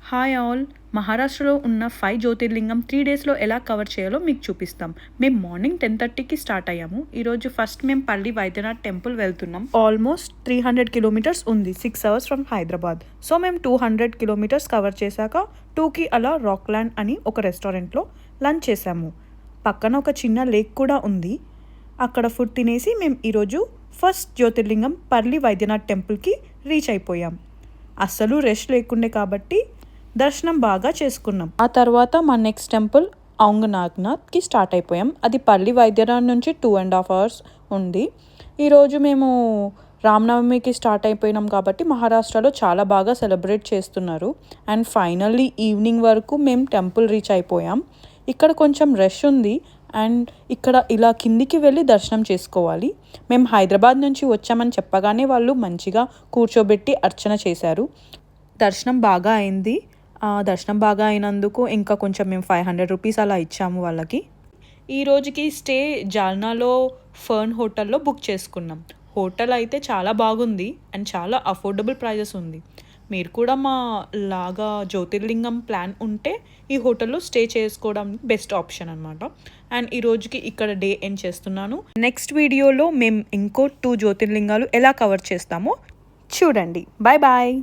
Hi all. మహారాష్ట్రలో ఉన్న 5 జ్యోతిర్లింగం 3 డేస్లో ఎలా కవర్ చేయాలో మీకు చూపిస్తాం. మేము మార్నింగ్ 10:30కి స్టార్ట్ అయ్యాము. ఈరోజు ఫస్ట్ మేము పల్లి వైద్యనాథ్ టెంపుల్ వెళ్తున్నాం. ఆల్మోస్ట్ 300 కిలోమీటర్స్ ఉంది, 6 అవర్స్ ఫ్రమ్ హైదరాబాద్. సో మేము 200 కిలోమీటర్స్ కవర్ చేశాక 2కి అలా రాక్లాండ్ అని ఒక రెస్టారెంట్లో లంచ్ చేసాము. పక్కన ఒక చిన్న లేక్ కూడా ఉంది. అక్కడ ఫుడ్ తినేసి మేము ఈరోజు ఫస్ట్ జ్యోతిర్లింగం పల్లి వైద్యనాథ్ టెంపుల్కి రీచ్ అయిపోయాం. అస్సలు రెస్ట్ లేకుండే కాబట్టి దర్శనం బాగా చేసుకున్నాం. ఆ తర్వాత మా నెక్స్ట్ టెంపుల్ ఔంగనాథ్కి స్టార్ట్ అయిపోయాం. అది పల్లి వైద్యనాథ్ నుంచి 2.5 అవర్స్ ఉంది. ఈరోజు మేము రామనవమికి స్టార్ట్ అయిపోయినాం కాబట్టి మహారాష్ట్రలో చాలా బాగా సెలబ్రేట్ చేస్తున్నారు. అండ్ ఫైనల్లీ ఈవినింగ్ వరకు మేము టెంపుల్ రీచ్ అయిపోయాం. ఇక్కడ కొంచెం రష్ ఉంది అండ్ ఇక్కడ ఇలా కిందికి వెళ్ళి దర్శనం చేసుకోవాలి. మేము హైదరాబాద్ నుంచి వచ్చామని చెప్పగానే వాళ్ళు మంచిగా కూర్చోబెట్టి అర్చన చేశారు. దర్శనం బాగా అయింది. దర్శనం బాగా అయినందుకు ఇంకా కొంచెం మేము 500 రూపీస్ అలా ఇచ్చాము వాళ్ళకి. ఈ రోజుకి స్టే జాల్నాలో ఫర్న్ హోటల్లో బుక్ చేసుకున్నాం. హోటల్ అయితే చాలా బాగుంది అండ్ చాలా అఫోర్డబుల్ ప్రైజెస్ ఉంది. మీరు కూడా మా లాగా జ్యోతిర్లింగం ప్లాన్ ఉంటే ఈ హోటల్లో స్టే చేసుకోవడం బెస్ట్ ఆప్షన్ అనమాట. అండ్ ఈ రోజుకి ఇక్కడ డే ఎండ్ చేస్తున్నాను. నెక్స్ట్ వీడియోలో మేము ఇంకో 2 జ్యోతిర్లింగాలు ఎలా కవర్ చేస్తామో చూడండి. Bye bye.